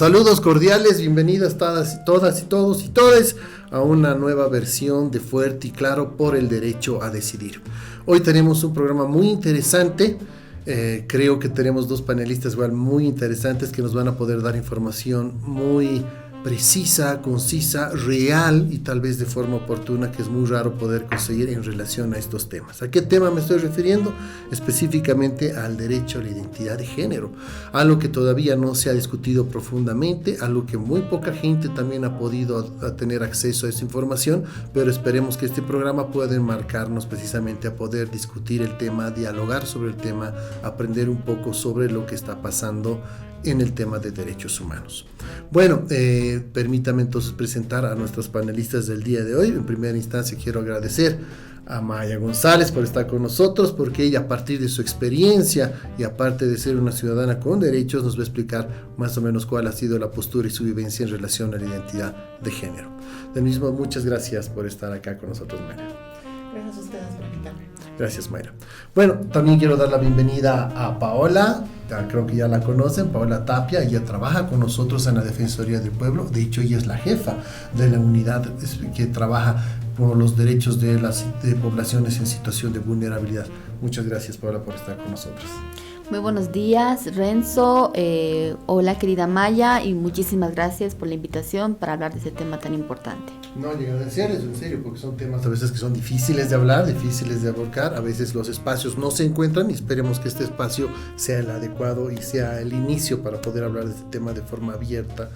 Saludos cordiales, bienvenidas todas y todos y todes a una nueva versión de Fuerte y Claro por el Derecho a Decidir. Hoy tenemos un programa muy interesante. Creo que tenemos dos panelistas igual muy interesantes que nos van a poder dar información muy precisa, concisa, real y tal vez de forma oportuna, que es muy raro poder conseguir en relación a estos temas. ¿A qué tema me estoy refiriendo? Específicamente al derecho a la identidad de género, algo que todavía no se ha discutido profundamente, algo que muy poca gente también ha podido tener acceso a esa información, pero esperemos que este programa pueda enmarcarnos precisamente a poder discutir el tema, dialogar sobre el tema, aprender un poco sobre lo que está pasando en el tema de derechos humanos. Bueno, permítame entonces presentar a nuestros panelistas del día de hoy. En primera instancia quiero agradecer a Maya González por estar con nosotros, porque ella, a partir de su experiencia y aparte de ser una ciudadana con derechos, nos va a explicar más o menos cuál ha sido la postura y su vivencia en relación a la identidad de género. Del mismo, muchas gracias por estar acá con nosotros, Mayra. Gracias a ustedes por invitarme. Gracias, Mayra. Bueno, también quiero dar la bienvenida a Paola, creo que ya la conocen, Paola Tapia. Ella trabaja con nosotros en la Defensoría del Pueblo. De hecho, ella es la jefa de la unidad que trabaja por los derechos de las poblaciones en situación de vulnerabilidad. Muchas gracias, Paola, por estar con nosotros. Muy buenos días, Renzo. Hola, querida Maya, y muchísimas gracias por la invitación para hablar de este tema tan importante. No, llegan en serio, porque son temas a veces que son difíciles de hablar, difíciles de abordar. A veces los espacios no se encuentran y esperemos que este espacio sea el adecuado y sea el inicio para poder hablar de este tema de forma abierta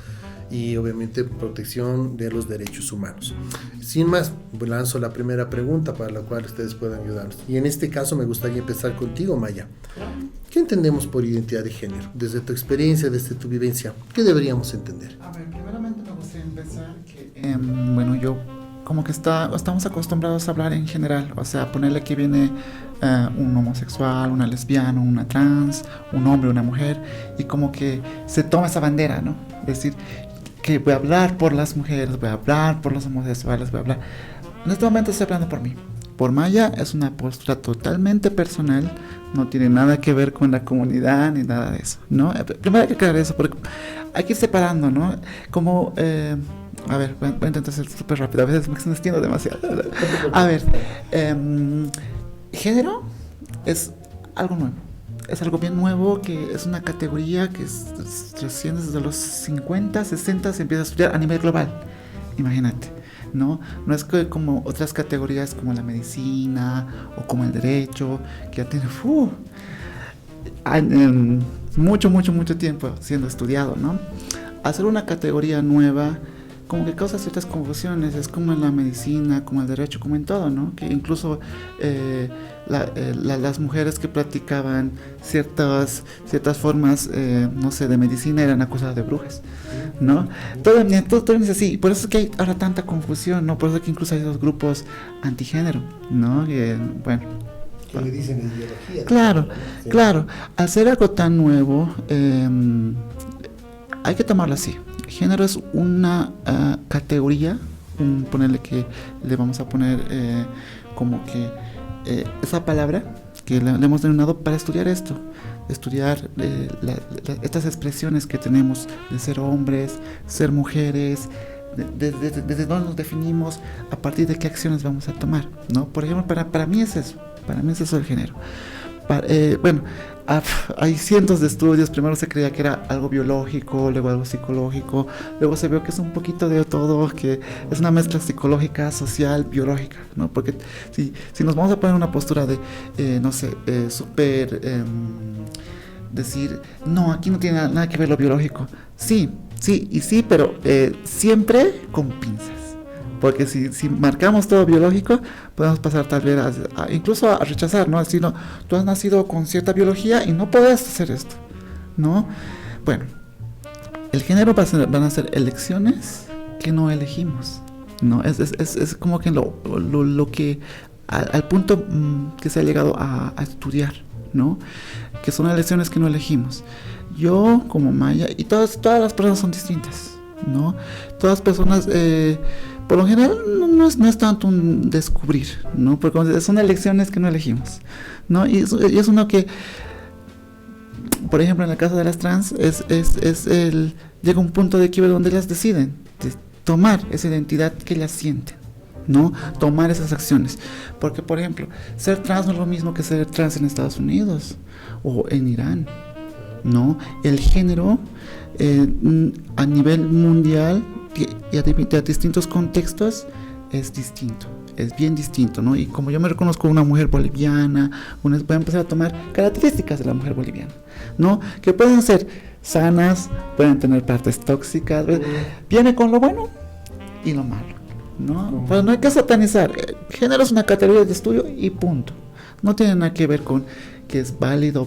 y obviamente protección de los derechos humanos. Sin más, lanzo la primera pregunta para la cual ustedes puedan ayudarnos. Y en este caso me gustaría empezar contigo, Maya. ¿Qué entendemos por identidad de género? Desde tu experiencia, desde tu vivencia, ¿qué deberíamos entender? A ver, primeramente me gustaría empezar que, yo como que estamos acostumbrados a hablar en general, o sea, ponerle que viene un homosexual, una lesbiana, una trans, un hombre, una mujer, y como que se toma esa bandera, ¿no? Es decir, que voy a hablar por las mujeres, voy a hablar por los homosexuales, voy a hablar. En este momento estoy hablando por mí. Por Maya es una postura totalmente personal, no tiene nada que ver con la comunidad ni nada de eso, ¿no? Primero hay que aclarar eso, porque hay que ir separando, ¿no? Como, a ver, voy a intentar ser súper rápido, a veces me extiendo demasiado. A ver, género es algo nuevo. Es algo bien nuevo, que es una categoría que recién desde los 50, 60 se empieza a estudiar a nivel global. Imagínate, ¿no? No es que como otras categorías como la medicina o como el derecho, que ya tiene mucho tiempo siendo estudiado, ¿no? Hacer una categoría nueva como que causa ciertas confusiones, es como en la medicina, como el derecho, como en todo, ¿no? Que incluso las mujeres que practicaban ciertas formas, no sé, de medicina eran acusadas de brujas, ¿no? Todo es así, y por eso es que hay ahora tanta confusión, ¿no? Por eso es que incluso hay dos grupos antigénero, ¿no? Bueno. ¿Qué le dicen en ideología? Claro. Al ser algo tan nuevo, hay que tomarlo así. Género es una categoría, ponerle que le vamos a poner como que esa palabra que le hemos denominado para estudiar esto, estudiar estas expresiones que tenemos de ser hombres, ser mujeres, desde dónde nos definimos, a partir de qué acciones vamos a tomar, ¿no? Por ejemplo, para mí es eso el género. Hay cientos de estudios. Primero se creía que era algo biológico, luego algo psicológico, luego se vio que es un poquito de todo, que es una mezcla psicológica, social, biológica, ¿no? Porque si nos vamos a poner una postura de, decir, no, aquí no tiene nada que ver lo biológico, sí, pero siempre con pinzas. Porque si marcamos todo biológico, podemos pasar tal vez incluso a rechazar, ¿no? Así, no, tú has nacido con cierta biología y no puedes hacer esto, ¿no? Bueno, el género van a ser elecciones que no elegimos, ¿no? Es como que lo que al punto que se ha llegado a estudiar, ¿no? Que son elecciones que no elegimos. Yo como Maya, y todas las personas son distintas, ¿no? Todas las personas... por lo general no es tanto un descubrir, ¿no? Porque son elecciones que no elegimos, ¿no? Y es uno que por ejemplo, en el caso de las trans, llega un punto de quiebre donde ellas deciden tomar esa identidad que ellas sienten, ¿no? Tomar esas acciones. Porque, por ejemplo, ser trans no es lo mismo que ser trans en Estados Unidos o en Irán, ¿no? El género a nivel mundial y a distintos contextos es distinto. Es bien distinto, ¿no? Y como yo me reconozco una mujer boliviana, voy a empezar a tomar características de la mujer boliviana, ¿no? Que pueden ser sanas, pueden tener partes tóxicas, viene con lo bueno y lo malo, ¿no? Pero no hay que satanizar. Género es una categoría de estudio y punto. No tiene nada que ver con que es válido,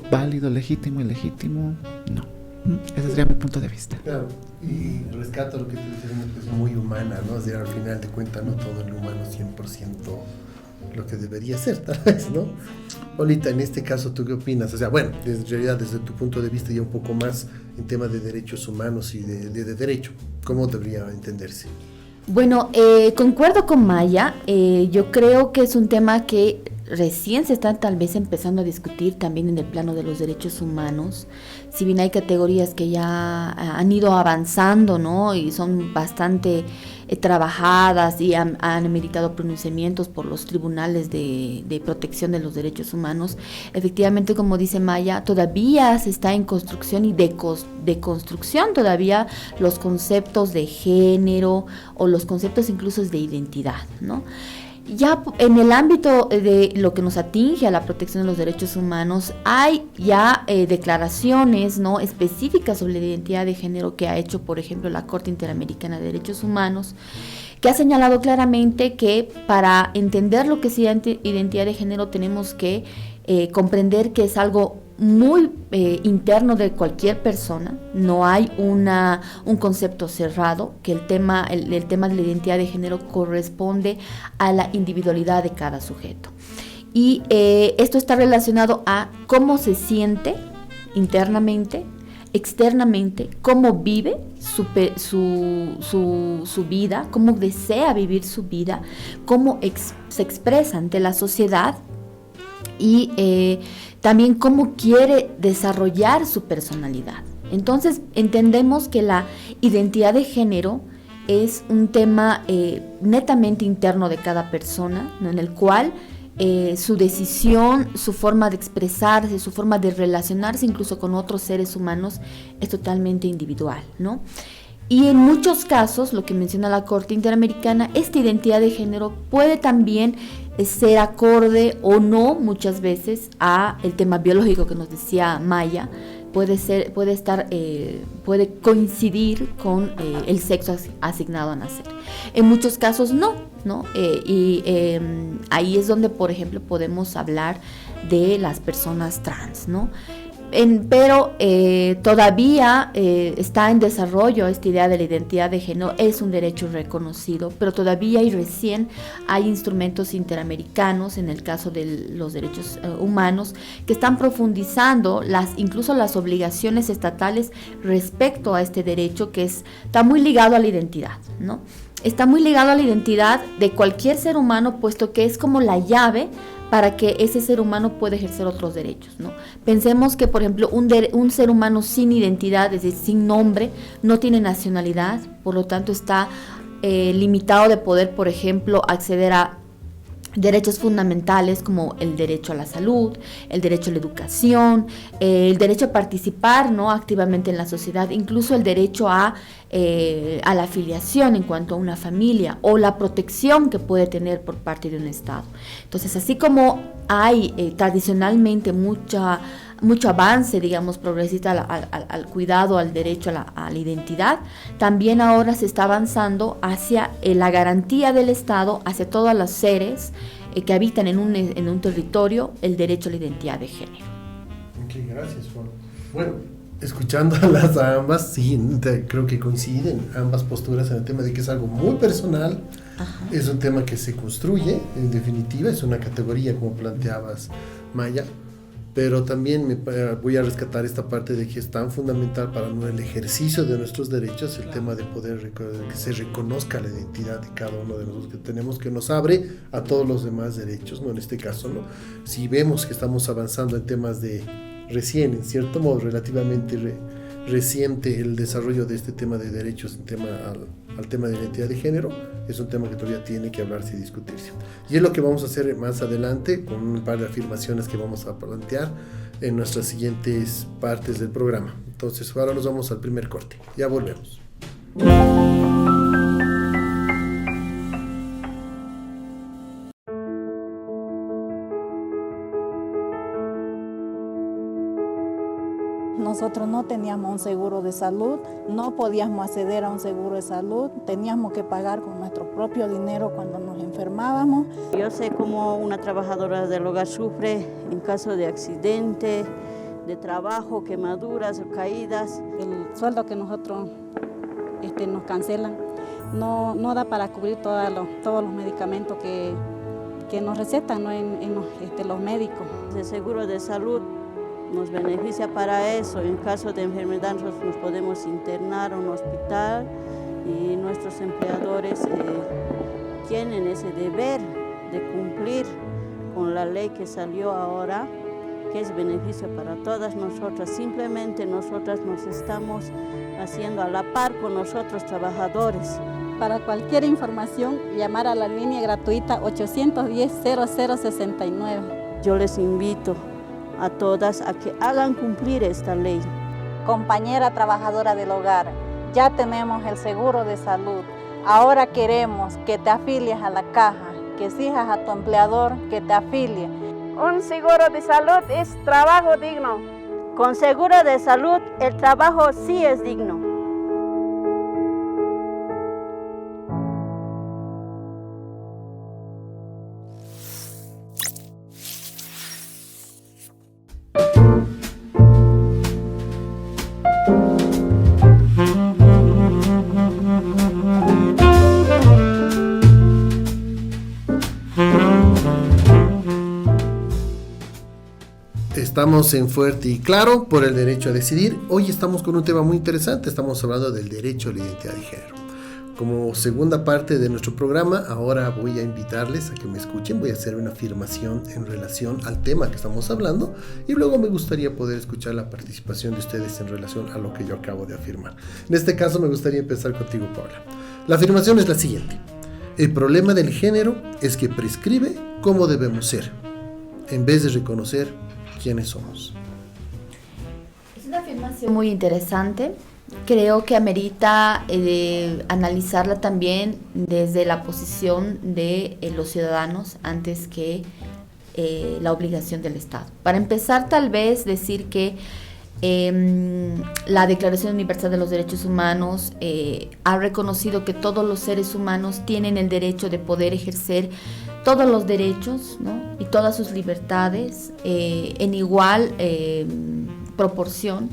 legítimo, ilegítimo, no. Ese sería mi punto de vista. Claro, y rescato lo que tú dices, que es muy humana, ¿no? O sea, al final de cuentas, no todo el humano es 100% lo que debería ser, tal vez, ¿no? Olita, en este caso, ¿tú qué opinas? O sea, bueno, en realidad, desde tu punto de vista, ya un poco más en tema de derechos humanos y de derecho, ¿cómo debería entenderse? Bueno, concuerdo con Maya. Yo creo que es un tema que recién se está tal vez empezando a discutir también en el plano de los derechos humanos. Si bien hay categorías que ya han ido avanzando, ¿no? Y son bastante trabajadas y han emeritado pronunciamientos por los tribunales de protección de los derechos humanos. Efectivamente, como dice Maya, todavía se está en construcción y de construcción todavía los conceptos de género o los conceptos incluso de identidad, ¿no? Ya en el ámbito de lo que nos atinge a la protección de los derechos humanos, hay ya declaraciones, ¿no?, específicas sobre la identidad de género que ha hecho, por ejemplo, la Corte Interamericana de Derechos Humanos, que ha señalado claramente que para entender lo que es identidad de género tenemos que comprender que es algo muy interno de cualquier persona. No hay un concepto cerrado, que el tema de la identidad de género corresponde a la individualidad de cada sujeto. Y esto está relacionado a cómo se siente internamente, externamente, cómo vive su vida, cómo desea vivir su vida, cómo se expresa ante la sociedad y también cómo quiere desarrollar su personalidad. Entonces entendemos que la identidad de género es un tema netamente interno de cada persona, ¿no?, en el cual su decisión, su forma de expresarse, su forma de relacionarse incluso con otros seres humanos es totalmente individual, ¿no? Y en muchos casos, lo que menciona la Corte Interamericana, esta identidad de género puede también ser acorde o no muchas veces a el tema biológico que nos decía Maya. Puede coincidir con el sexo asignado a nacer. En muchos casos no. Ahí es donde, por ejemplo, podemos hablar de las personas trans, ¿no? Pero todavía está en desarrollo esta idea de la identidad de género. Es un derecho reconocido, pero todavía y recién hay instrumentos interamericanos, en el caso de los derechos humanos, que están profundizando incluso las obligaciones estatales respecto a este derecho, que está muy ligado a la identidad, ¿no? Está muy ligado a la identidad de cualquier ser humano, puesto que es como la llave para que ese ser humano pueda ejercer otros derechos, ¿no? Pensemos que, por ejemplo, un ser humano sin identidad, es decir, sin nombre, no tiene nacionalidad, por lo tanto está limitado de poder, por ejemplo, acceder a derechos fundamentales como el derecho a la salud, el derecho a la educación, el derecho a participar, ¿no?, activamente en la sociedad, incluso el derecho a la afiliación en cuanto a una familia o la protección que puede tener por parte de un Estado. Entonces, así como hay tradicionalmente mucho avance, digamos, progresista al cuidado, al derecho a la identidad, también ahora se está avanzando hacia la garantía del Estado, hacia todos los seres que habitan en un territorio, el derecho a la identidad de género. Ok, gracias, Juan. Bueno, escuchándolas a ambas, sí, creo que coinciden ambas posturas en el tema de que es algo muy personal. Ajá. Es un tema que se construye, en definitiva, es una categoría, como planteabas, Maya. Pero también voy a rescatar esta parte de que es tan fundamental para el ejercicio de nuestros derechos, el tema de poder que se reconozca la identidad de cada uno de nosotros que tenemos, que nos abre a todos los demás derechos, ¿no? En este caso, ¿no? Si vemos que estamos avanzando en temas de recién, en cierto modo, relativamente reciente el desarrollo de este tema de derechos al tema de identidad de género. Es un tema que todavía tiene que hablarse y discutirse. Y es lo que vamos a hacer más adelante con un par de afirmaciones que vamos a plantear en nuestras siguientes partes del programa. Entonces, ahora nos vamos al primer corte. Ya volvemos. Nosotros no teníamos un seguro de salud, no podíamos acceder a un seguro de salud, teníamos que pagar con nuestro propio dinero cuando nos enfermábamos. Yo sé cómo una trabajadora del hogar sufre en caso de accidente, de trabajo, quemaduras, caídas. El sueldo que nosotros nos cancelan no da para cubrir todos los medicamentos que nos recetan, ¿no? en los médicos. El seguro de salud nos beneficia para eso. En caso de enfermedad nosotros nos podemos internar a un hospital y nuestros empleadores tienen ese deber de cumplir con la ley que salió ahora, que es beneficio para todas nosotras. Simplemente nosotras nos estamos haciendo a la par con nosotros trabajadores. Para cualquier información, llamar a la línea gratuita 810-0069. Yo les invito a todas a que hagan cumplir esta ley. Compañera trabajadora del hogar, ya tenemos el seguro de salud. Ahora queremos que te afilies a la caja, que exijas a tu empleador que te afilie. Un seguro de salud es trabajo digno. Con seguro de salud, el trabajo sí es digno. Estamos en Fuerte y Claro por el derecho a decidir. Hoy estamos con un tema muy interesante. Estamos hablando del derecho a la identidad de género. Como segunda parte de nuestro programa, ahora voy a invitarles a que me escuchen. Voy a hacer una afirmación en relación al tema que estamos hablando y luego me gustaría poder escuchar la participación de ustedes en relación a lo que yo acabo de afirmar. En este caso me gustaría empezar contigo, Paula. La afirmación es la siguiente. El problema del género es que prescribe cómo debemos ser, en vez de reconocer quiénes somos. Es una afirmación muy interesante. Creo que amerita analizarla también desde la posición de los ciudadanos antes que la obligación del Estado. Para empezar, tal vez decir que la Declaración Universal de los Derechos Humanos ha reconocido que todos los seres humanos tienen el derecho de poder ejercer todos los derechos, ¿no? Y todas sus libertades en igual proporción,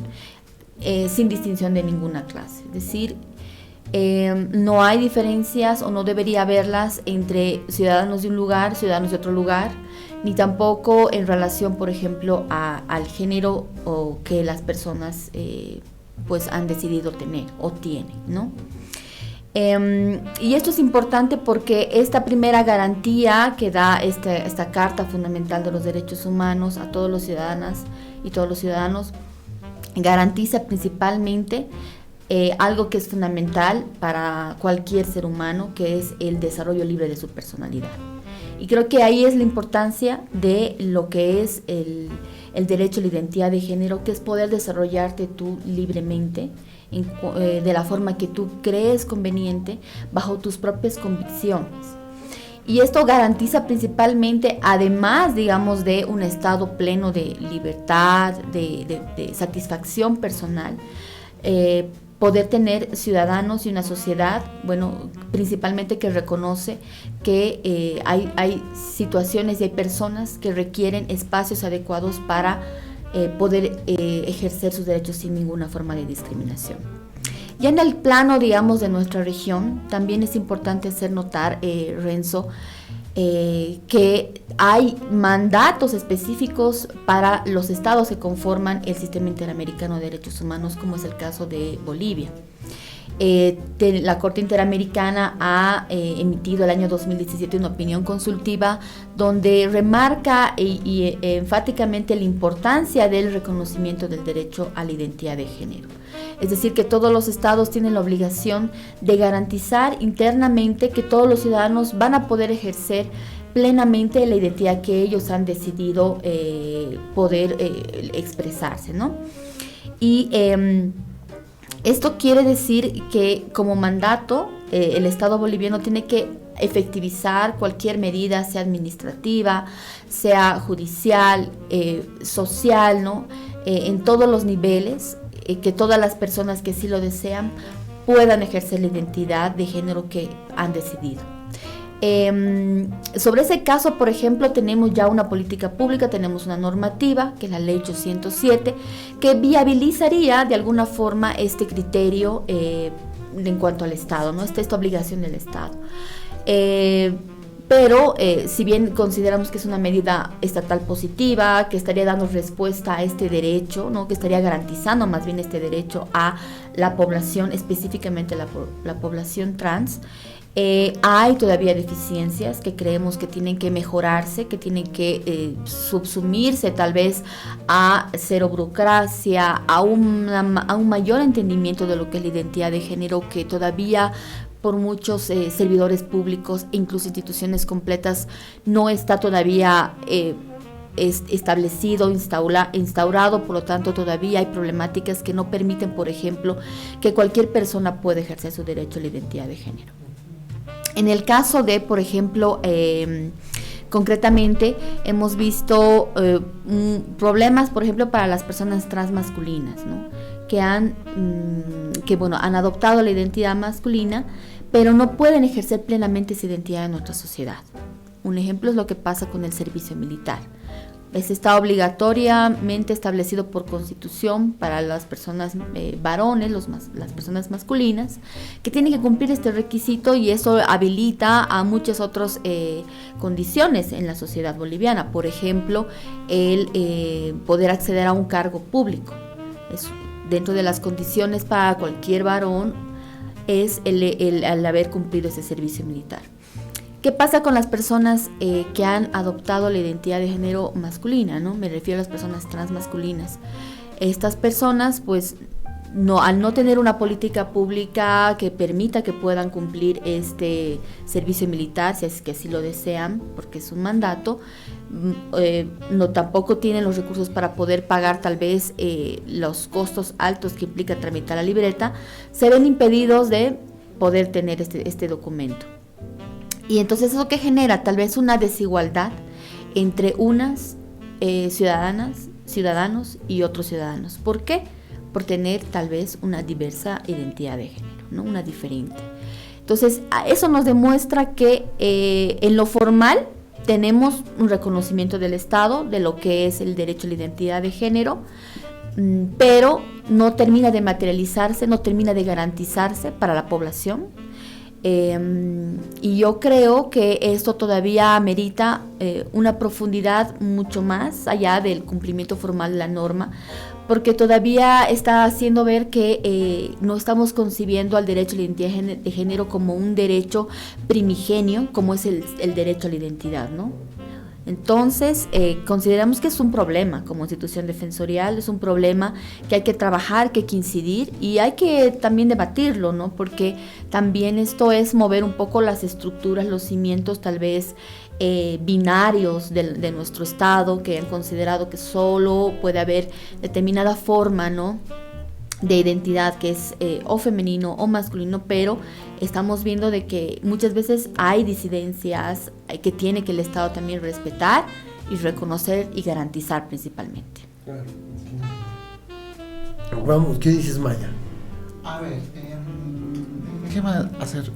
sin distinción de ninguna clase. Es decir, no hay diferencias o no debería haberlas entre ciudadanos de un lugar, ciudadanos de otro lugar, ni tampoco en relación, por ejemplo, al género o que las personas pues han decidido tener o tienen, ¿no? Y esto es importante porque esta primera garantía que da esta Carta Fundamental de los Derechos Humanos a todos los ciudadanas y todos los ciudadanos garantiza principalmente algo que es fundamental para cualquier ser humano, que es el desarrollo libre de su personalidad. Y creo que ahí es la importancia de lo que es el derecho a la identidad de género, que es poder desarrollarte tú libremente, de la forma que tú crees conveniente, bajo tus propias convicciones. Y esto garantiza principalmente, además, digamos, de un estado pleno de libertad, de satisfacción personal, poder tener ciudadanos y una sociedad, bueno, principalmente que reconoce que hay situaciones y hay personas que requieren espacios adecuados para poder ejercer sus derechos sin ninguna forma de discriminación. Ya en el plano, digamos, de nuestra región, también es importante hacer notar, Renzo, que hay mandatos específicos para los estados que conforman el Sistema Interamericano de Derechos Humanos, como es el caso de Bolivia. La Corte Interamericana ha emitido el año 2017 una opinión consultiva donde remarca y enfáticamente la importancia del reconocimiento del derecho a la identidad de género. Es decir, que todos los estados tienen la obligación de garantizar internamente que todos los ciudadanos van a poder ejercer plenamente la identidad que ellos han decidido poder expresarse, ¿no? Y esto quiere decir que como mandato el Estado boliviano tiene que efectivizar cualquier medida, sea administrativa, sea judicial, social, ¿no? En todos los niveles, que todas las personas que sí lo desean puedan ejercer la identidad de género que han decidido. Sobre ese caso, por ejemplo, tenemos ya una política pública, tenemos una normativa, que es la Ley 807, que viabilizaría de alguna forma este criterio en cuanto al Estado, ¿no? Esta obligación del Estado. Pero si bien consideramos que es una medida estatal positiva, que estaría dando respuesta a este derecho, ¿no? Que estaría garantizando más bien este derecho a la población, específicamente la población trans, hay todavía deficiencias que creemos que tienen que mejorarse, que tienen que subsumirse tal vez a cero burocracia, a un mayor entendimiento de lo que es la identidad de género, que todavía por muchos servidores públicos e incluso instituciones completas no está todavía establecido, instaurado, por lo tanto todavía hay problemáticas que no permiten, por ejemplo, que cualquier persona pueda ejercer su derecho a la identidad de género. En el caso de, por ejemplo, concretamente hemos visto problemas, por ejemplo, para las personas transmasculinas, ¿no? que han adoptado la identidad masculina, pero no pueden ejercer plenamente esa identidad en nuestra sociedad. Un ejemplo es lo que pasa con el servicio militar. Está obligatoriamente establecido por constitución para las personas varones, las personas masculinas, que tienen que cumplir este requisito, y eso habilita a muchas otras condiciones en la sociedad boliviana. Por ejemplo, el poder acceder a un cargo público. Dentro de las condiciones para cualquier varón es el haber cumplido ese servicio militar. ¿Qué pasa con las personas que han adoptado la identidad de género masculina, ¿no? Me refiero a las personas transmasculinas. Estas personas, pues, al no tener una política pública que permita que puedan cumplir este servicio militar, si es que así lo desean, porque es un mandato, tampoco tienen los recursos para poder pagar tal vez los costos altos que implica tramitar la libreta, se ven impedidos de poder tener este documento. Y entonces eso que genera tal vez una desigualdad entre unas ciudadanos y otros ciudadanos. ¿Por qué? Por tener tal vez una diversa identidad de género, ¿no? Una diferente. Entonces, eso nos demuestra que en lo formal tenemos un reconocimiento del Estado de lo que es el derecho a la identidad de género, pero no termina de materializarse, no termina de garantizarse para la población. Y yo creo que esto todavía amerita una profundidad mucho más allá del cumplimiento formal de la norma, porque todavía está haciendo ver que no estamos concibiendo al derecho a la identidad de género como un derecho primigenio, como es el derecho a la identidad, ¿no? Entonces, consideramos que es un problema como institución defensorial, es un problema que hay que trabajar, que hay que incidir y hay que también debatirlo, ¿no? Porque también esto es mover un poco las estructuras, los cimientos tal vez binarios de nuestro Estado, que han considerado que solo puede haber determinada forma, ¿no?, de identidad, que es o femenino o masculino, pero estamos viendo de que muchas veces hay disidencias que tiene que el Estado también respetar y reconocer y garantizar principalmente. Claro. Vamos, ¿qué dices, Maya? A ver, déjame hacer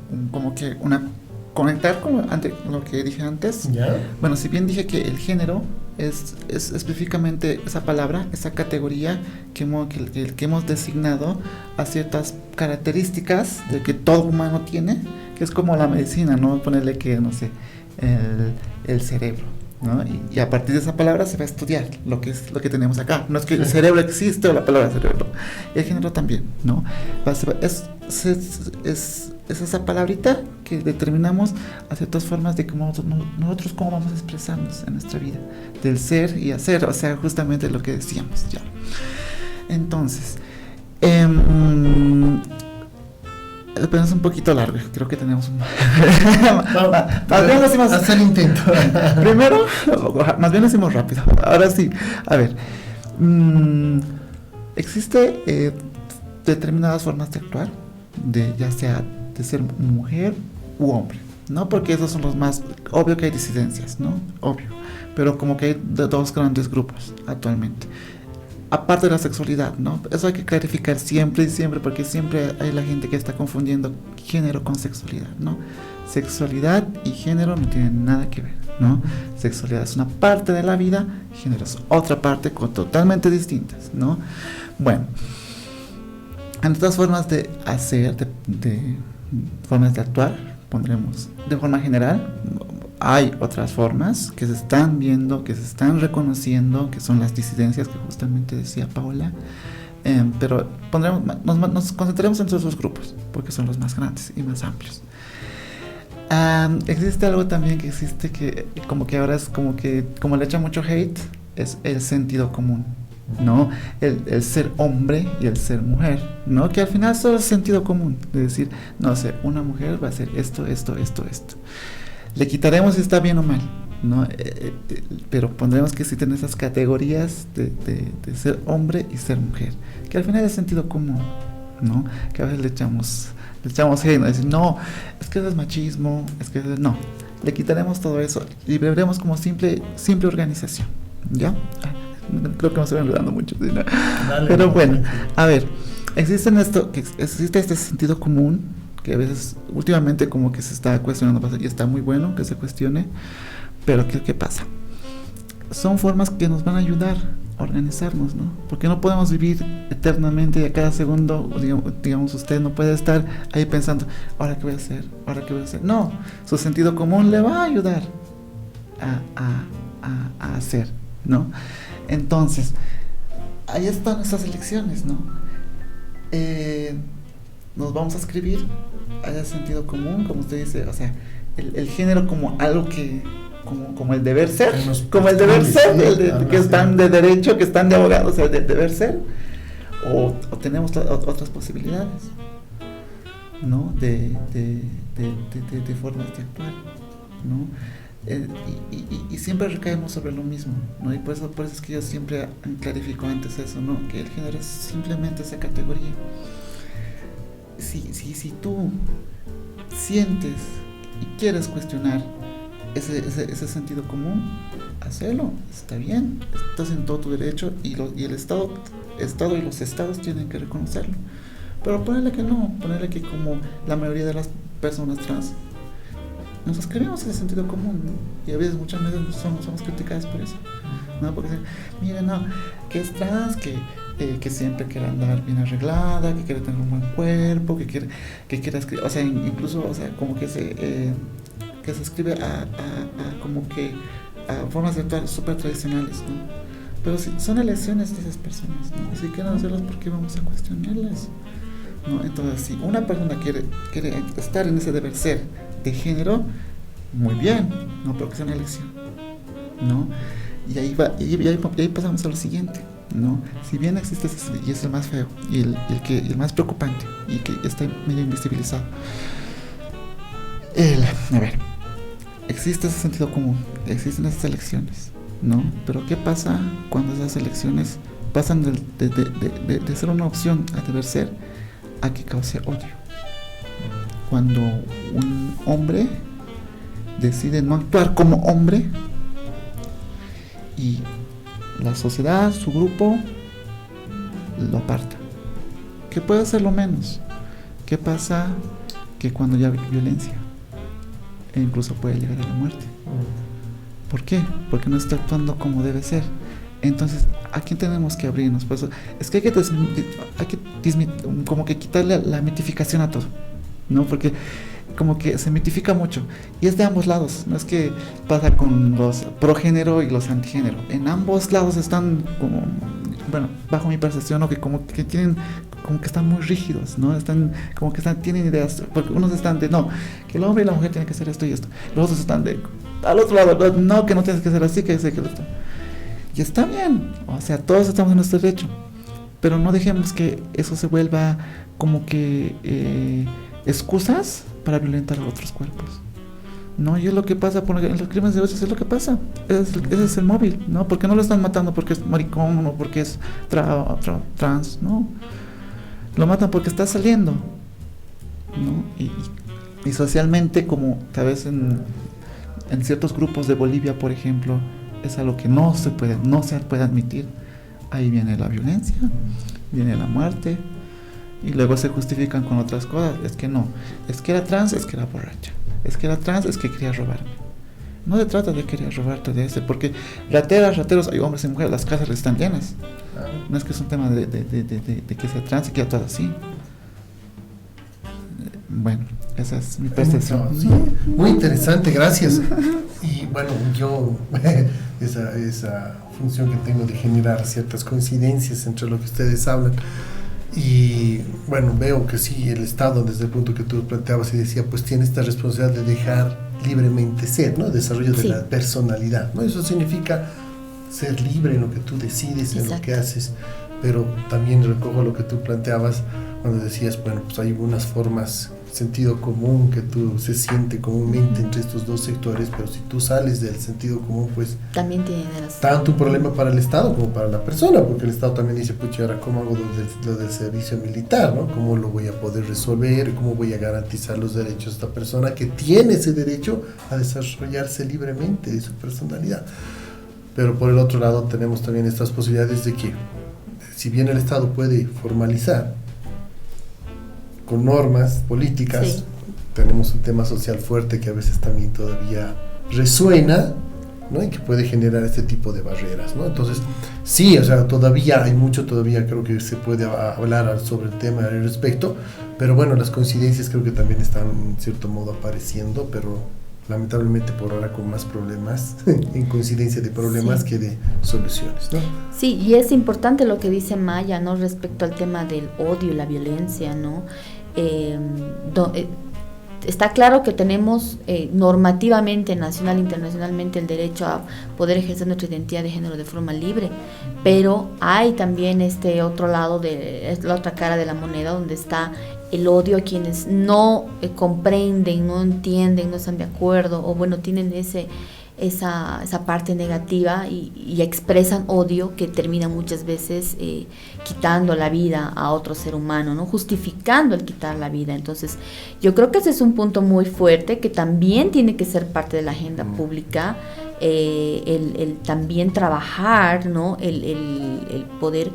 conectar con lo que dije antes. ¿Ya? Bueno, si bien dije que el género es específicamente esa palabra, esa categoría que hemos designado a ciertas características de que todo humano tiene, que es como la medicina, ¿no? Ponerle que, no sé, el cerebro, ¿no? Y a partir de esa palabra se va a estudiar lo que tenemos acá. No es que el cerebro existe o la palabra cerebro, el género también, ¿no? es esa palabrita que determinamos a ciertas formas de cómo nosotros cómo vamos a expresarnos en nuestra vida, del ser y hacer, o sea, justamente lo que decíamos ya. Entonces, pero es un poquito largo, creo que tenemos un... más bien lo hicimos... Haz el intento. Primero, más bien lo hicimos rápido. Ahora sí, a ver. Existe determinadas formas de actuar, ya sea de ser mujer u hombre, ¿no? Porque esos son los más... Obvio que hay disidencias, ¿no? Obvio. Pero como que hay dos grandes grupos actualmente. Aparte de la sexualidad, ¿no? Eso hay que clarificar siempre y siempre, porque siempre hay la gente que está confundiendo género con sexualidad, ¿no? Sexualidad y género no tienen nada que ver, ¿no? Sexualidad es una parte de la vida, género es otra parte totalmente distintas, ¿no? Bueno, en otras formas de hacer, de formas de actuar, pondremos de forma general. Hay otras formas que se están viendo, que se están reconociendo, que son las disidencias que justamente decía Paola, pero nos concentraremos en esos dos grupos, porque son los más grandes y más amplios. Existe algo también que existe que como que ahora es como le echa mucho hate, es el sentido común, ¿no? El ser hombre y el ser mujer, ¿no? Que al final solo es sentido común, de decir, no sé, una mujer va a hacer esto. Le quitaremos si está bien o mal, ¿no? Pero pondremos que existen esas categorías de ser hombre y ser mujer, que al final es sentido común, ¿no? Que a veces le echamos hate, ¿no? Decir, no, es que eso es machismo, es que no. Le quitaremos todo eso y veremos como simple organización, ¿ya? Creo que me estoy enredando mucho, ¿sí? ¿No? Dale, pero no, bueno, a ver, existe este sentido común que a veces últimamente como que se está cuestionando y está muy bueno que se cuestione, pero ¿qué pasa? Son formas que nos van a ayudar a organizarnos, ¿no? Porque no podemos vivir eternamente y a cada segundo, digamos, usted no puede estar ahí pensando, ¿ahora qué voy a hacer? No, su sentido común le va a ayudar a hacer, ¿no? Entonces, ahí están esas elecciones, ¿no? Nos vamos a escribir haya sentido común, como usted dice, o sea, el género como algo que, como el deber ser, que están de derecho, que están de abogado, o sea, de deber ser, o tenemos otras posibilidades, ¿no? De formas de actuar, ¿no? Y siempre recaemos sobre lo mismo, ¿no? Y por eso es que yo siempre clarifico antes eso, ¿no? Que el género es simplemente esa categoría. Si tú sientes y quieres cuestionar ese sentido común, hacelo, está bien, estás en todo tu derecho y el Estado y los estados tienen que reconocerlo. Pero ponerle que como la mayoría de las personas trans nos escribimos ese sentido común, ¿no? Y a veces, muchas veces somos criticadas por eso, ¿no? Porque dicen, miren, no, que es trans, que siempre quiere andar bien arreglada, que quiere tener un buen cuerpo, que quiere escribir, o sea, incluso, o sea, como que se escribe a como que a formas de actuar súper tradicionales, ¿no? Pero si son elecciones de esas personas, ¿no? Y si quieren hacerlas, ¿por qué vamos a cuestionarlas? ¿No? Entonces, si una persona quiere estar en ese deber ser de género, muy bien, no, pero que sea una elección, ¿no? Y ahí pasamos a lo siguiente, ¿no? Si bien existe ese, y es el más feo y el más preocupante y que está medio invisibilizado, a ver, existe ese sentido común, existen esas elecciones, ¿no? Pero ¿qué pasa cuando esas elecciones pasan de ser una opción a deber ser a que cause odio? Cuando un hombre decide no actuar como hombre y la sociedad, su grupo, lo aparta. ¿Qué puede ser lo menos? ¿Qué pasa? Que cuando ya hay violencia, e incluso puede llegar a la muerte. ¿Por qué? Porque no está actuando como debe ser. Entonces, ¿a quién tenemos que abrirnos? Por eso, es que hay que como que quitarle la mitificación a todo, ¿no? Porque como que se mitifica mucho y es de ambos lados, no es que pasa con los progénero y los antigénero, en ambos lados están como, bueno, bajo mi percepción, o que como que tienen como que están muy rígidos, ¿no? Tienen ideas, porque unos están de, no, que el hombre y la mujer tienen que hacer esto y esto. Los otros están de, al otro lado, no, que no tienes que hacer así, que hacer que esto. Y está bien, o sea, todos estamos en nuestro derecho, pero no dejemos que eso se vuelva como que excusas para violentar a otros cuerpos. No, y es lo que pasa en los crímenes de odio, es lo que pasa. Ese es el móvil, ¿no? Porque no lo están matando porque es maricón o porque es trans, ¿no? Lo matan porque está saliendo, ¿no? Y socialmente, como tal vez en ciertos grupos de Bolivia, por ejemplo, es algo que no se puede admitir. Ahí viene la violencia, viene la muerte, y luego se justifican con otras cosas. Es que no, es que era trans, es que era borracha. Es que era trans, es que quería robarme. No se trata de querer robarte de ese, porque rateros, hay hombres y mujeres, las casas están llenas. No es que es un tema de que sea trans y que todo así. Bueno, esa es mi percepción. Sí, muy interesante, gracias. Y bueno, yo, esa función que tengo de generar ciertas coincidencias entre lo que ustedes hablan. Y bueno, veo que sí, el Estado, desde el punto que tú planteabas y decía, pues tiene esta responsabilidad de dejar libremente ser, ¿no? Desarrollo de la personalidad, ¿no? Eso significa ser libre en lo que tú decides, en lo que haces, pero también recojo lo que tú planteabas cuando decías, bueno, pues hay unas formas, sentido común que se siente comúnmente entre estos dos sectores, pero si tú sales del sentido común, pues también tiene tanto un problema para el Estado como para la persona, porque el Estado también dice, pucha, ahora cómo hago lo del servicio militar, ¿no? ¿Cómo lo voy a poder resolver? ¿Cómo voy a garantizar los derechos de esta persona que tiene ese derecho a desarrollarse libremente de su personalidad? Pero por el otro lado tenemos también estas posibilidades de que, si bien el Estado puede formalizar con normas políticas, tenemos un tema social fuerte que a veces también todavía resuena, ¿no? Y que puede generar este tipo de barreras, ¿no? Entonces, sí, o sea, todavía hay mucho, todavía creo que se puede hablar sobre el tema al respecto, pero bueno, las coincidencias creo que también están en cierto modo apareciendo, pero lamentablemente por ahora con más problemas, en coincidencia de problemas que de soluciones, ¿no? Sí, y es importante lo que dice Maya, ¿no? Respecto al tema del odio y la violencia, ¿no? Está claro que tenemos normativamente, nacional e internacionalmente, el derecho a poder ejercer nuestra identidad de género de forma libre, pero hay también este otro lado, es la otra cara de la moneda, donde está el odio a quienes no comprenden, no entienden, no están de acuerdo, o bueno, tienen esa parte negativa y expresan odio que termina muchas veces quitando la vida a otro ser humano, ¿no? Justificando el quitar la vida. Entonces, yo creo que ese es un punto muy fuerte que también tiene que ser parte de la agenda pública, el también trabajar, ¿no? El poder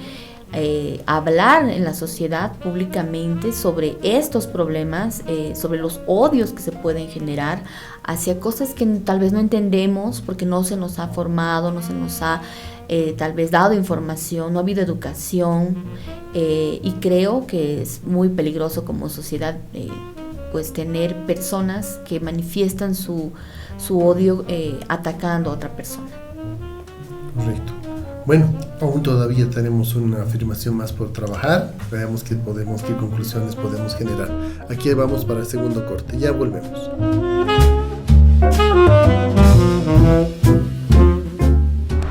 hablar en la sociedad públicamente sobre estos problemas, sobre los odios que se pueden generar hacia cosas que tal vez no entendemos porque no se nos ha formado, no se nos ha tal vez dado información, no ha habido educación, y creo que es muy peligroso como sociedad pues tener personas que manifiestan su odio atacando a otra persona. Correcto. Bueno, aún todavía tenemos una afirmación más por trabajar. Veamos qué conclusiones podemos generar. Aquí vamos para el segundo corte. Ya volvemos.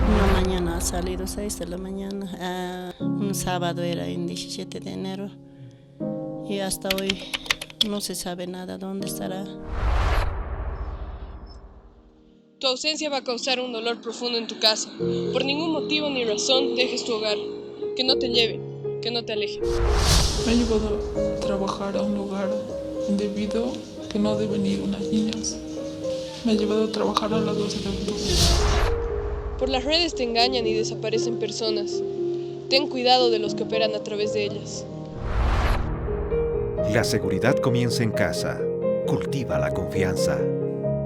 Una mañana ha salido 6 de la mañana. Un sábado era en 17 de enero. Y hasta hoy no se sabe nada dónde estará. Tu ausencia va a causar un dolor profundo en tu casa. Por ningún motivo ni razón dejes tu hogar. Que no te lleven, que no te alejen. Me ha llevado a trabajar a un lugar indebido que no deben ir unas niñas. Me ha llevado a trabajar a las 12 de octubre. Por las redes te engañan y desaparecen personas. Ten cuidado de los que operan a través de ellas. La seguridad comienza en casa. Cultiva la confianza.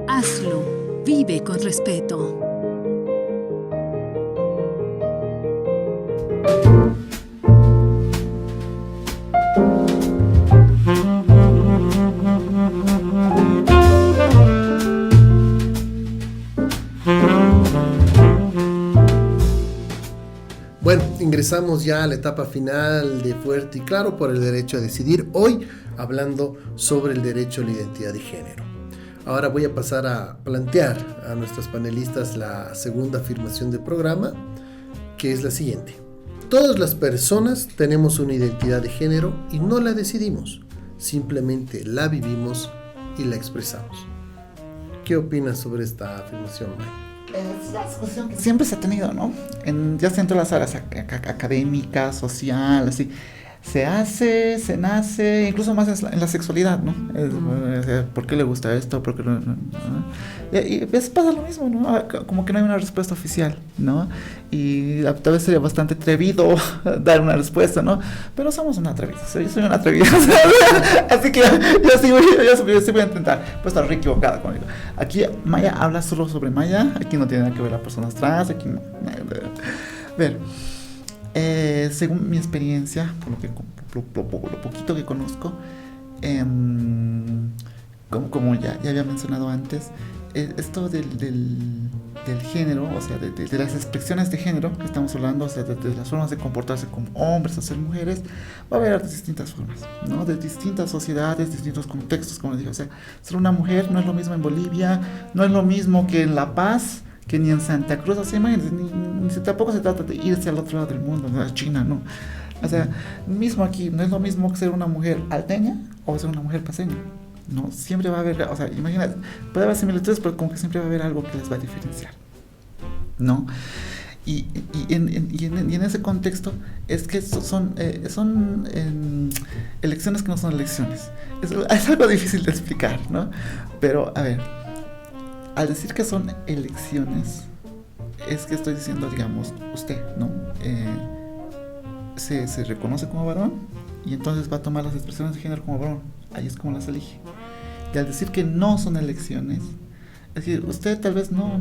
Hazlo. Vive con respeto. Bueno, ingresamos ya a la etapa final de Fuerte y Claro por el Derecho a Decidir, hoy hablando sobre el derecho a la identidad de género. Ahora voy a pasar a plantear a nuestros panelistas la segunda afirmación del programa, que es la siguiente. Todas las personas tenemos una identidad de género y no la decidimos, simplemente la vivimos y la expresamos. ¿Qué opinas sobre esta afirmación, May? Es la discusión que siempre se ha tenido, ¿no? Ya sea en todas las áreas académicas, sociales, así. Se hace, se nace, incluso más en la sexualidad, ¿no? ¿Por qué le gusta esto? ¿Por qué no? Y a veces pasa lo mismo, ¿no? Como que no hay una respuesta oficial, ¿no? Y tal vez sería bastante atrevido dar una respuesta, ¿no? Pero somos una atrevida, yo soy una atrevida. Así que yo sí voy a intentar. Puedo estar re equivocada conmigo. Aquí Maya habla solo sobre Maya, aquí no tiene nada que ver las personas trans, aquí no. Ver. Según mi experiencia, por lo poquito que conozco, como ya había mencionado antes, esto del género, o sea, de las expresiones de género que estamos hablando, o sea, de las formas de comportarse como hombres o ser mujeres, va a haber de distintas formas, ¿no? De distintas sociedades, distintos contextos, como les digo, o sea, ser una mujer no es lo mismo en Bolivia, no es lo mismo que en La Paz, que ni en Santa Cruz, así imagínense, tampoco se trata de irse al otro lado del mundo, a China, no. O sea, mismo aquí, no es lo mismo ser una mujer alteña o ser una mujer paseña, no, siempre va a haber, o sea, imagínate, puede haber similitudes, pero como que siempre va a haber algo que les va a diferenciar, ¿no? Y en ese contexto es que son elecciones que no son elecciones, es algo difícil de explicar, ¿no? Pero, a ver, al decir que son elecciones, es que estoy diciendo, digamos, usted, ¿no? Se reconoce como varón y entonces va a tomar las expresiones de género como varón. Ahí es como las elige. Y al decir que no son elecciones, es decir, usted tal vez no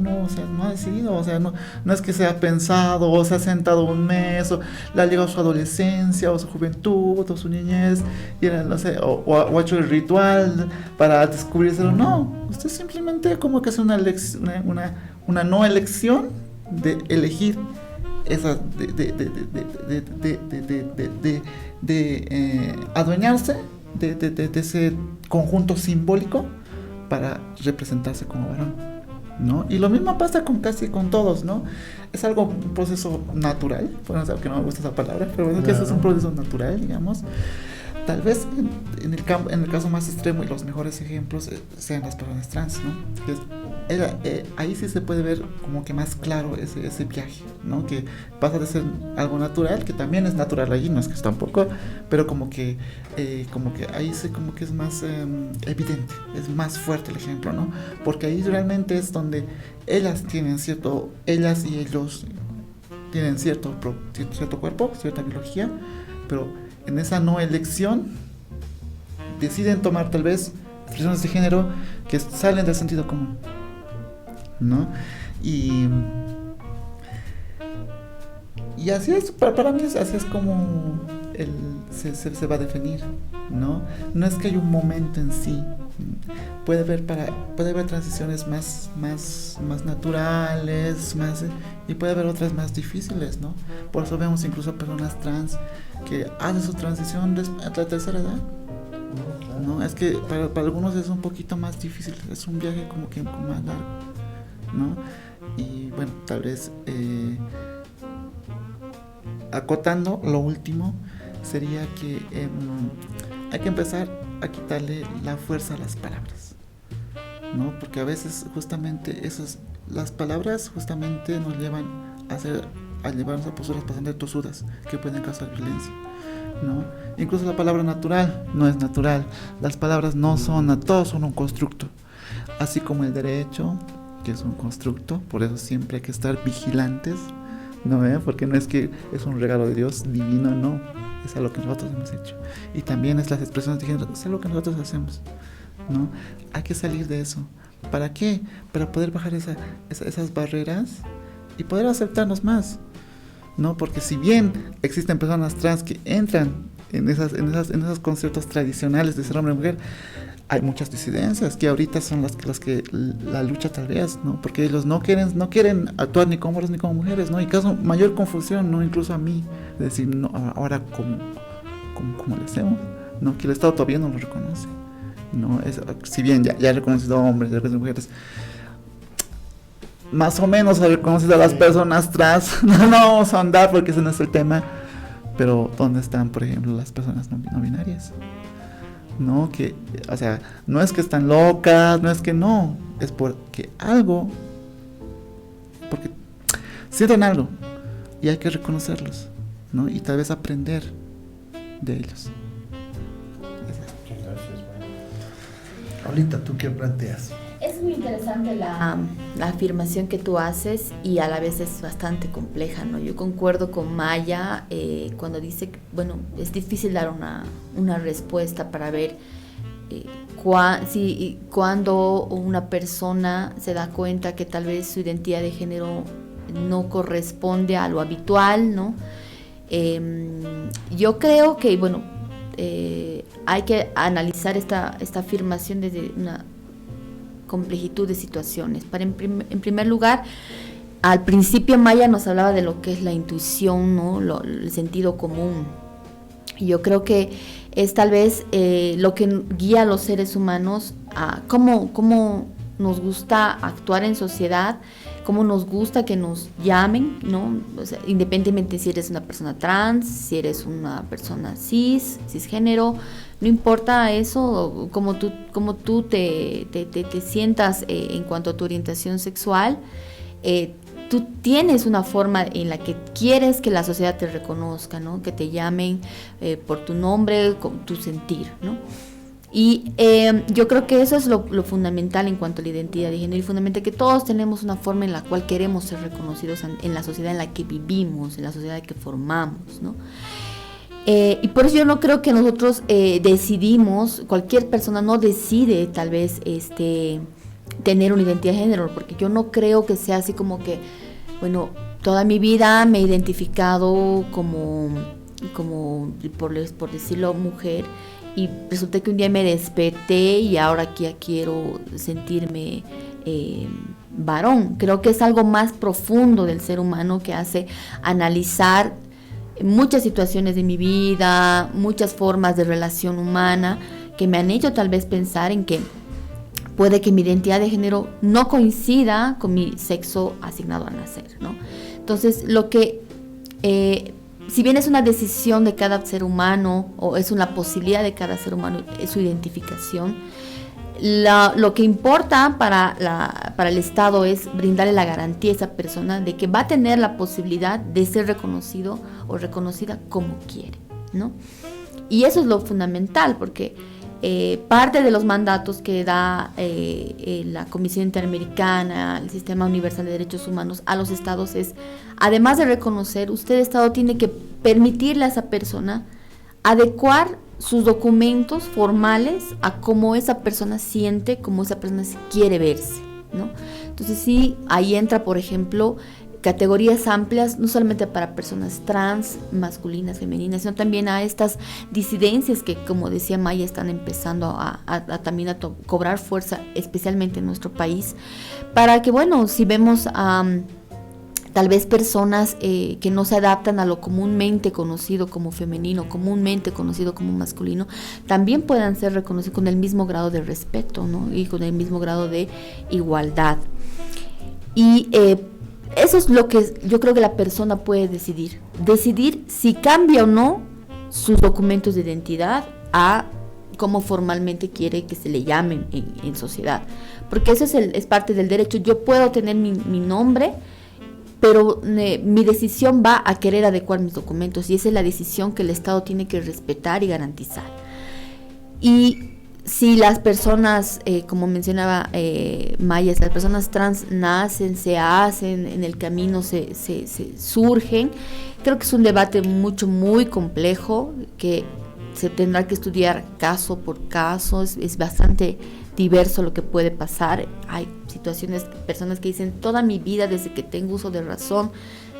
ha decidido, o sea, no es que se ha pensado, o se ha sentado un mes, o le ha llegado su adolescencia, o su juventud, o su niñez, y no sé, o ha hecho el ritual para descubrírselo. No, usted simplemente como que hace una no elección de elegir esa, de adueñarse de ese conjunto simbólico para representarse como varón, ¿no? Y lo mismo pasa casi con todos, ¿no? Es un proceso natural, bueno, que no me gusta esa palabra, pero bueno, que eso es un proceso natural, digamos. Tal vez en el caso más extremo y los mejores ejemplos sean las personas trans, ¿no? Ahí sí se puede ver como que más claro ese viaje, ¿no? Que pasa de ser algo natural, que también es natural allí, no es que es tampoco, pero como que ahí como que es más evidente, es más fuerte el ejemplo, ¿no? Porque ahí realmente es donde ellas y ellos tienen cierto cuerpo, cierta biología, pero en esa no elección deciden tomar tal vez expresiones de género que salen del sentido común, ¿no? Y así es, para mí así es como se va a definir, ¿no? No es que haya un momento en sí, puede haber transiciones más naturales, y puede haber otras más difíciles, ¿no? Por eso vemos incluso personas trans que hacen su transición a la tercera edad, ¿no? Es que para algunos es un poquito más difícil, es un viaje como que más largo, ¿no? Y bueno, tal vez acotando lo último sería que hay que empezar a quitarle la fuerza a las palabras, ¿no? Porque a veces justamente las palabras justamente nos llevan a llevarnos a posturas bastante tosudas que pueden causar violencia, ¿no? Incluso la palabra natural no es natural, las palabras todos son un constructo, así como el derecho, que es un constructo, por eso siempre hay que estar vigilantes, ¿no? Porque no es que es un regalo de Dios divino, no, es algo que nosotros hemos hecho, y también es las expresiones de género, es algo que nosotros hacemos, ¿no? Hay que salir de eso. ¿Para qué? Para poder bajar esas barreras y poder aceptarnos más, ¿no? Porque si bien existen personas trans que entran en esos conceptos tradicionales de ser hombre y mujer, hay muchas disidencias que ahorita son las que la lucha tal vez, ¿no? Porque ellos no quieren actuar ni como hombres ni como mujeres, ¿no? Y caso mayor confusión, ¿no? Incluso a mí, de decir, no, ahora ¿cómo le hacemos? ¿No? Que el Estado todavía no lo reconoce, ¿no? Si bien ya ha reconocido a hombres, ya ha reconocido a mujeres, más o menos ha reconocido a las personas trans. No vamos a andar porque ese no es el tema, pero ¿dónde están, por ejemplo, las personas no binarias? ¿No? Que, o sea, no es que están locas, no es que no, es porque sienten algo y hay que reconocerlos, ¿no? Y tal vez aprender de ellos. Ahorita, ¿tú qué planteas? Es muy interesante la afirmación que tú haces y a la vez es bastante compleja, ¿no? Yo concuerdo con Maya cuando dice que, bueno, es difícil dar una respuesta para ver cuando una persona se da cuenta que tal vez su identidad de género no corresponde a lo habitual, ¿no? Yo creo que, bueno, hay que analizar esta afirmación desde una complejitud de situaciones. En primer lugar, al principio Maya nos hablaba de lo que es la intuición, ¿no? El sentido común. Y yo creo que es tal vez lo que guía a los seres humanos a cómo nos gusta actuar en sociedad, cómo nos gusta que nos llamen, ¿no? O sea, independientemente si eres una persona trans, si eres una persona cisgénero, no importa eso, como tú te sientas en cuanto a tu orientación sexual, tú tienes una forma en la que quieres que la sociedad te reconozca, ¿no? Que te llamen por tu nombre, con tu sentir, ¿no? Y yo creo que eso es lo fundamental en cuanto a la identidad de género, y fundamental que todos tenemos una forma en la cual queremos ser reconocidos en la sociedad en la que vivimos, en la sociedad que formamos, ¿no? Y por eso yo no creo que nosotros decidimos, cualquier persona no decide tal vez tener una identidad de género, porque yo no creo que sea así como que, bueno, toda mi vida me he identificado como por decirlo, mujer, y resulta que un día me desperté y ahora ya quiero sentirme varón. Creo que es algo más profundo del ser humano que hace analizar muchas situaciones de mi vida, muchas formas de relación humana que me han hecho tal vez pensar en que puede que mi identidad de género no coincida con mi sexo asignado a nacer, ¿no? Entonces, lo que, si bien es una decisión de cada ser humano, o es una posibilidad de cada ser humano, es su identificación, lo que importa para el Estado es brindarle la garantía a esa persona de que va a tener la posibilidad de ser reconocido o reconocida como quiere, ¿no? Y eso es lo fundamental, porque parte de los mandatos que da la Comisión Interamericana, el Sistema Universal de Derechos Humanos a los estados es, además de reconocer, usted, Estado, tiene que permitirle a esa persona adecuar sus documentos formales a cómo esa persona siente, cómo esa persona quiere verse, ¿no? Entonces sí, ahí entra, por ejemplo, categorías amplias, no solamente para personas trans, masculinas, femeninas, sino también a estas disidencias que, como decía Maya, están empezando también a cobrar fuerza, especialmente en nuestro país, para que, bueno, si vemos tal vez personas que no se adaptan a lo comúnmente conocido como femenino, comúnmente conocido como masculino, también puedan ser reconocidos con el mismo grado de respeto, ¿no? Y con el mismo grado de igualdad. Y eso es lo que yo creo que la persona puede decidir si cambia o no sus documentos de identidad a cómo formalmente quiere que se le llamen en sociedad, porque eso es parte del derecho. Yo puedo tener mi nombre, pero mi decisión va a querer adecuar mis documentos, y esa es la decisión que el Estado tiene que respetar y garantizar. Y si las personas, como mencionaba Maya, si las personas trans nacen, se hacen, en el camino se surgen, creo que es un debate muy complejo, que se tendrá que estudiar caso por caso. Es bastante diverso lo que puede pasar. Hay situaciones, personas que dicen, toda mi vida, desde que tengo uso de razón,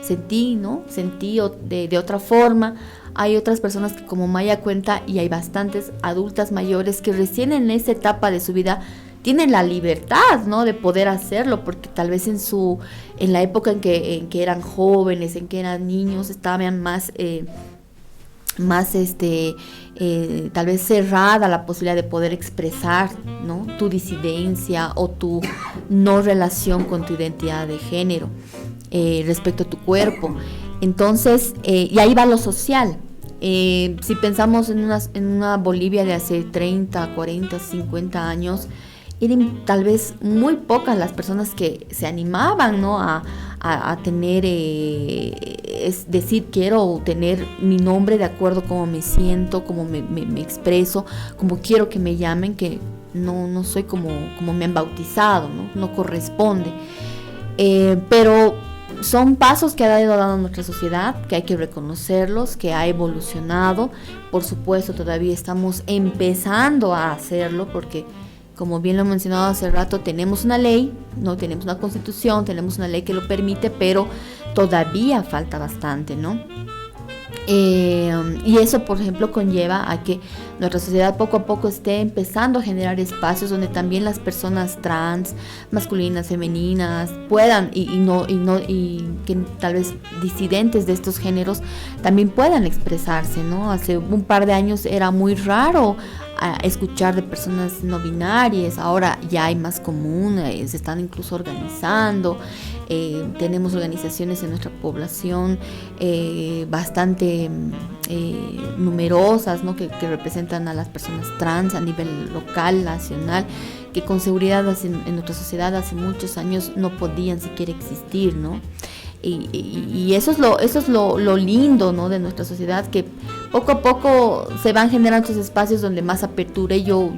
sentí de otra forma. Hay otras personas que, como Maya cuenta, y hay bastantes adultas mayores que recién en esa etapa de su vida tienen la libertad, ¿no?, de poder hacerlo, porque tal vez en la época en que eran jóvenes, en que eran niños, estaban más tal vez cerrada la posibilidad de poder expresar, ¿no?, tu disidencia o tu no relación con tu identidad de género respecto a tu cuerpo. Entonces, y ahí va lo social. Si pensamos en una Bolivia de hace 30, 40, 50 años, eran tal vez muy pocas las personas que se animaban, ¿no?, a tener, es decir, quiero tener mi nombre de acuerdo como me siento, como me expreso, como quiero que me llamen, que no soy como me han bautizado, no corresponde. Pero son pasos que ha ido dando nuestra sociedad, que hay que reconocerlos, que ha evolucionado. Por supuesto, todavía estamos empezando a hacerlo, porque, como bien lo he mencionado hace rato, tenemos una ley, no tenemos una constitución, tenemos una ley que lo permite, pero todavía falta bastante, ¿no? Y eso, por ejemplo, conlleva a que nuestra sociedad poco a poco esté empezando a generar espacios donde también las personas trans, masculinas, femeninas, puedan y que tal vez disidentes de estos géneros también puedan expresarse, ¿no? Hace un par de años era muy raro escuchar de personas no binarias, ahora ya hay más común, se están incluso organizando. Tenemos organizaciones en nuestra población bastante numerosas, ¿no?, que representan a las personas trans a nivel local, nacional, que con seguridad en nuestra sociedad hace muchos años no podían siquiera existir, ¿no? Y eso es lo lindo, ¿no?, de nuestra sociedad, que poco a poco se van generando esos espacios donde más apertura. Y yo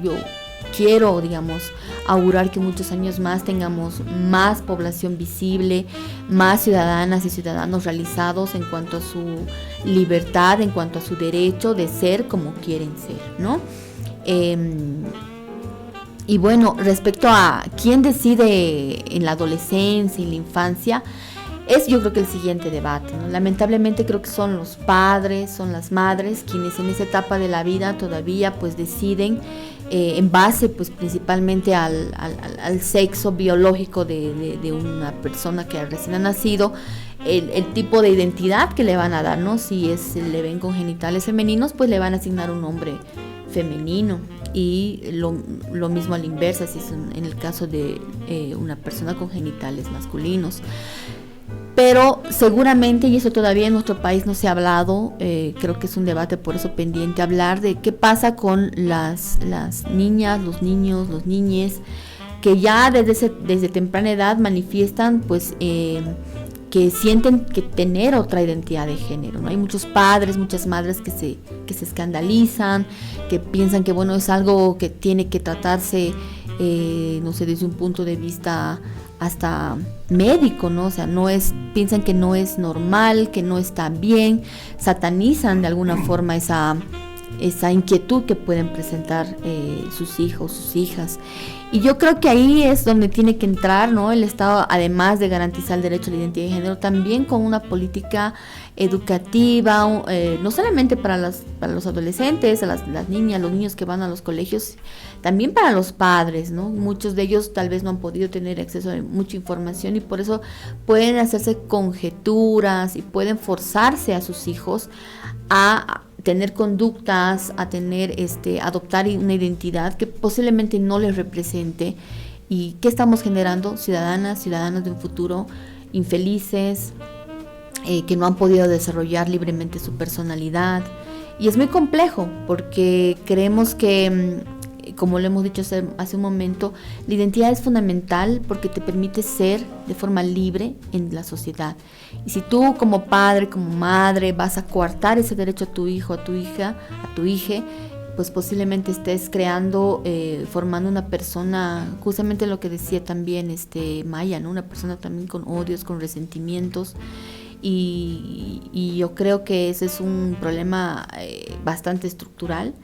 quiero, digamos, augurar que muchos años más tengamos más población visible, más ciudadanas y ciudadanos realizados en cuanto a su libertad, en cuanto a su derecho de ser como quieren ser, ¿no? Y bueno, respecto a quién decide en la adolescencia y la infancia, es, yo creo, que el siguiente debate, ¿no? Lamentablemente creo que son los padres, son las madres quienes en esa etapa de la vida todavía pues deciden en base pues principalmente al sexo biológico de una persona que recién ha nacido, el tipo de identidad que le van a dar, ¿no? Si le ven con genitales femeninos, pues le van a asignar un nombre femenino, y lo mismo a la inversa si es en el caso de una persona con genitales masculinos. Pero seguramente, y eso todavía en nuestro país no se ha hablado, creo que es un debate por eso pendiente, hablar de qué pasa con las niñas, los niños, los niñes, que ya desde temprana edad manifiestan pues que sienten que tener otra identidad de género, ¿no? Hay muchos padres, muchas madres que se escandalizan, que piensan que bueno, es algo que tiene que tratarse, no sé, desde un punto de vista hasta médico, ¿no? O sea, piensan que no es normal, que no está bien, satanizan de alguna forma esa inquietud que pueden presentar sus hijos, sus hijas. Y yo creo que ahí es donde tiene que entrar, ¿no?, el Estado, además de garantizar el derecho a la identidad de género, también con una política educativa, no solamente para los adolescentes, a las niñas, los niños que van a los colegios, también para los padres, ¿no? Muchos de ellos tal vez no han podido tener acceso a mucha información y por eso pueden hacerse conjeturas y pueden forzarse a sus hijos a tener conductas, a tener adoptar una identidad que posiblemente no les represente. ¿Y qué estamos generando? Ciudadanos de un futuro infelices, que no han podido desarrollar libremente su personalidad. Y es muy complejo porque creemos que, como lo hemos dicho hace un momento, la identidad es fundamental porque te permite ser de forma libre en la sociedad. Y si tú como padre, como madre, vas a coartar ese derecho a tu hijo, a tu hija, a tu hija, pues posiblemente estés creando, formando una persona, justamente lo que decía también Maya, ¿no? Una persona también con odios, con resentimientos. Y yo creo que ese es un problema bastante estructural.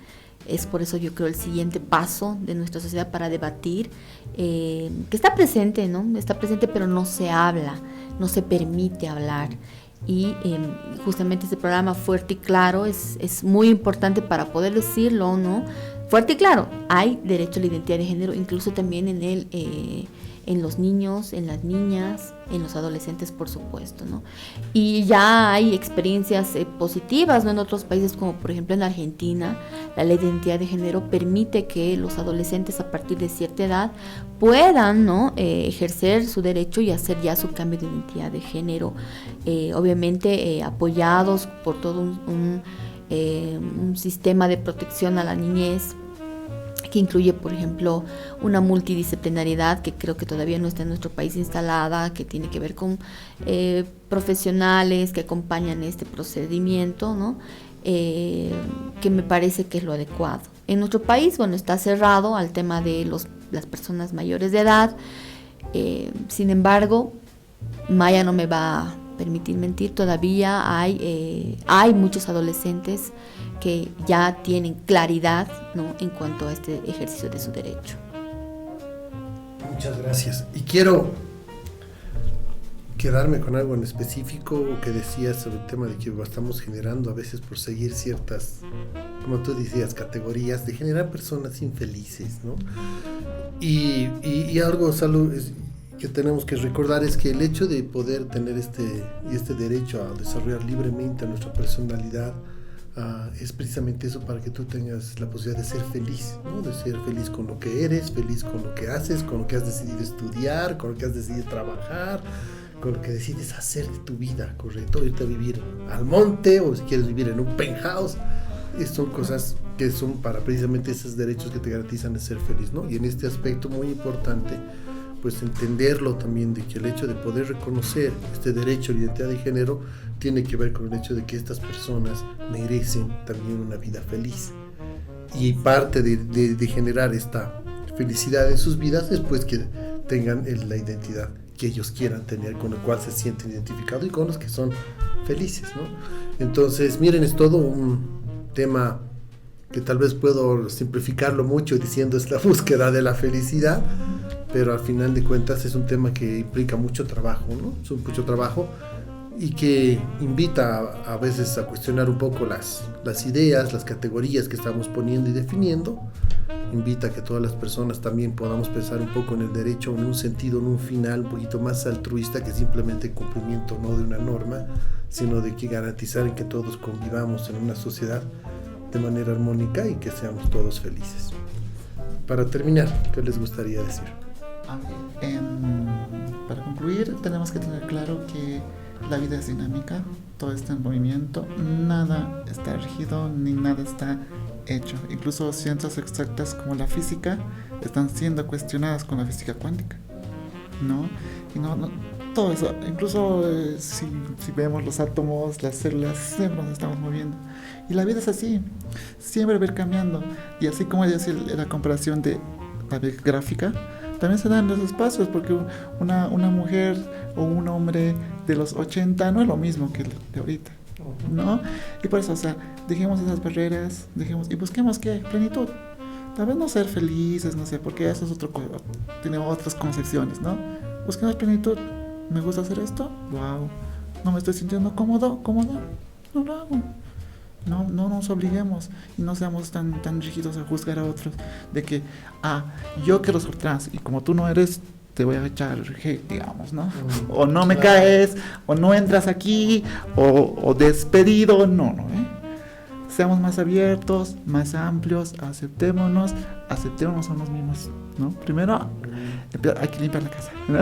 Es por eso yo creo el siguiente paso de nuestra sociedad para debatir, que está presente, ¿no? Está presente, pero no se habla, no se permite hablar. Y justamente este programa Fuerte y Claro es muy importante para poder decirlo, ¿no? Fuerte y claro, hay derecho a la identidad de género, incluso también en los niños, en las niñas, en los adolescentes, por supuesto, ¿no? Y ya hay experiencias positivas, ¿no? En otros países, como por ejemplo en Argentina, la ley de identidad de género permite que los adolescentes a partir de cierta edad puedan, ¿no? Ejercer su derecho y hacer ya su cambio de identidad de género, obviamente apoyados por todo un sistema de protección a la niñez, que incluye, por ejemplo, una multidisciplinariedad que creo que todavía no está en nuestro país instalada, que tiene que ver con profesionales que acompañan este procedimiento, ¿no? Que me parece que es lo adecuado. En nuestro país, bueno, está cerrado al tema de las personas mayores de edad. Sin embargo, Maya no me va a permitir mentir, todavía hay muchos adolescentes que ya tienen claridad, ¿no? En cuanto a este ejercicio de su derecho. Muchas gracias. Y quiero quedarme con algo en específico que decías sobre el tema de que estamos generando a veces por seguir ciertas, como tú decías, categorías, de generar personas infelices, ¿no? Y algo, Salud, que tenemos que recordar es que el hecho de poder tener este derecho a desarrollar libremente nuestra personalidad es precisamente eso, para que tú tengas la posibilidad de ser feliz, ¿no? De ser feliz con lo que eres, feliz con lo que haces, con lo que has decidido estudiar, con lo que has decidido trabajar, con lo que decides hacer de tu vida, ¿correcto? Irte a vivir al monte, o si quieres vivir en un penthouse. Son cosas que son para precisamente esos derechos que te garantizan de ser feliz, ¿no? Y en este aspecto muy importante, pues entenderlo también, de que el hecho de poder reconocer este derecho a la identidad de género tiene que ver con el hecho de que estas personas merecen también una vida feliz, y parte de generar esta felicidad en sus vidas es pues que tengan la identidad que ellos quieran tener, con la cual se sienten identificados y con los que son felices, ¿no? Entonces, miren, es todo un tema que tal vez puedo simplificarlo mucho diciendo es la búsqueda de la felicidad, pero al final de cuentas es un tema que implica mucho trabajo, ¿no? Es mucho trabajo, y que invita a veces a cuestionar un poco las ideas, las categorías que estamos poniendo y definiendo. Invita a que todas las personas también podamos pensar un poco en el derecho, en un sentido, en un final un poquito más altruista que simplemente cumplimiento no de una norma, sino de que garantizar en que todos convivamos en una sociedad de manera armónica y que seamos todos felices. Para terminar, ¿qué les gustaría decir? Para concluir, tenemos que tener claro que la vida es dinámica, todo está en movimiento, nada está rígido ni nada está hecho. Incluso ciencias exactas como la física están siendo cuestionadas con la física cuántica, ¿no? Y no todo eso, incluso si vemos los átomos, las células, siempre nos estamos moviendo. Y la vida es así, siempre va a ir cambiando. Y así como decía la comparación de la gráfica, también se dan los espacios, porque una mujer o un hombre de los 80 no es lo mismo que de ahorita, ¿no? Y por eso, o sea, dejemos esas barreras, y busquemos ¿qué? Plenitud. Tal vez no ser felices, no sé, porque eso es tiene otras concepciones, ¿no? Busquemos plenitud. ¿Me gusta hacer esto? Lo hago. ¿No me estoy sintiendo cómoda? No lo hago. No nos obliguemos y no seamos tan rígidos a juzgar a otros de que, yo quiero ser trans y como tú no eres, te voy a echar hate, digamos, ¿no? O no me caes, o no entras aquí, o despedido, no, Seamos más abiertos, más amplios, aceptémonos a nosotros mismos, ¿no? Primero hay que limpiar la casa, ¿no?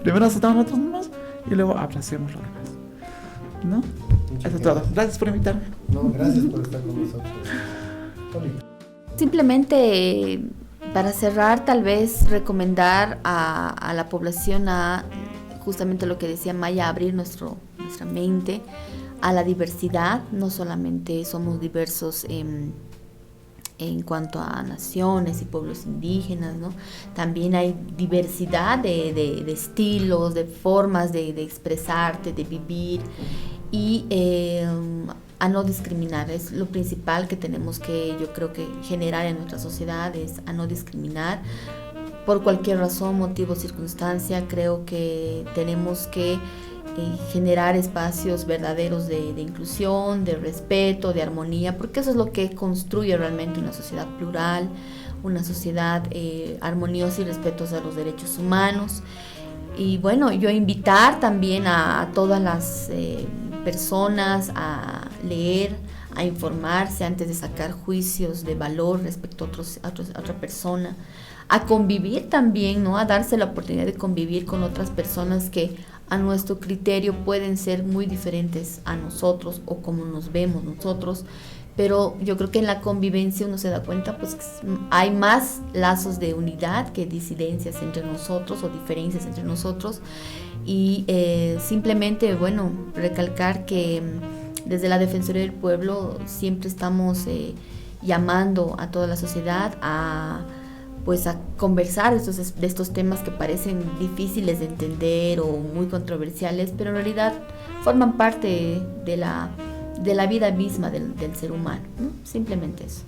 Primero aceptamos a nosotros mismos y luego abracemos lo demás, ¿no? Eso es todo. Gracias por invitarme. No, gracias por estar con nosotros. Simplemente para cerrar, tal vez recomendar a la población a justamente lo que decía Maya, abrir nuestra mente a la diversidad. No solamente somos diversos en cuanto a naciones y pueblos indígenas, ¿no? También hay diversidad de estilos, de formas de expresarte, de vivir, y a no discriminar. Es lo principal que tenemos que, yo creo, que generar en nuestra sociedad, es a no discriminar por cualquier razón, motivo, circunstancia. Creo que tenemos que generar espacios verdaderos de inclusión, de respeto, de armonía, porque eso es lo que construye realmente una sociedad plural, una sociedad armoniosa y respetuosa de los derechos humanos. Y bueno, yo invitar también a todas las personas a leer, a informarse antes de sacar juicios de valor respecto a otra persona, a convivir también, ¿no? A darse la oportunidad de convivir con otras personas que a nuestro criterio pueden ser muy diferentes a nosotros o como nos vemos nosotros, pero yo creo que en la convivencia uno se da cuenta pues que hay más lazos de unidad que disidencias entre nosotros o diferencias entre nosotros. Y simplemente, bueno, recalcar que desde la Defensoría del Pueblo siempre estamos llamando a toda la sociedad a conversar de estos temas que parecen difíciles de entender o muy controversiales, pero en realidad forman parte de la vida misma del ser humano, ¿no? Simplemente eso.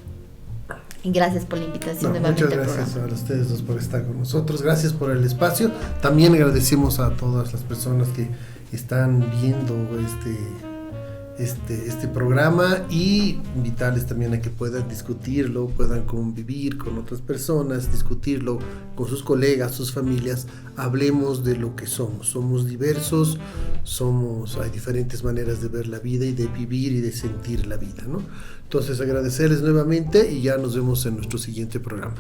Y gracias por la invitación nuevamente. Muchas gracias a ustedes dos por estar con nosotros, gracias por el espacio. También agradecemos a todas las personas que están viendo este programa, y invitarles también a que puedan discutirlo, puedan convivir con otras personas, discutirlo con sus colegas, sus familias. Hablemos de lo que somos diversos, hay diferentes maneras de ver la vida y de vivir y de sentir la vida, ¿no? Entonces agradecerles nuevamente y ya nos vemos en nuestro siguiente programa.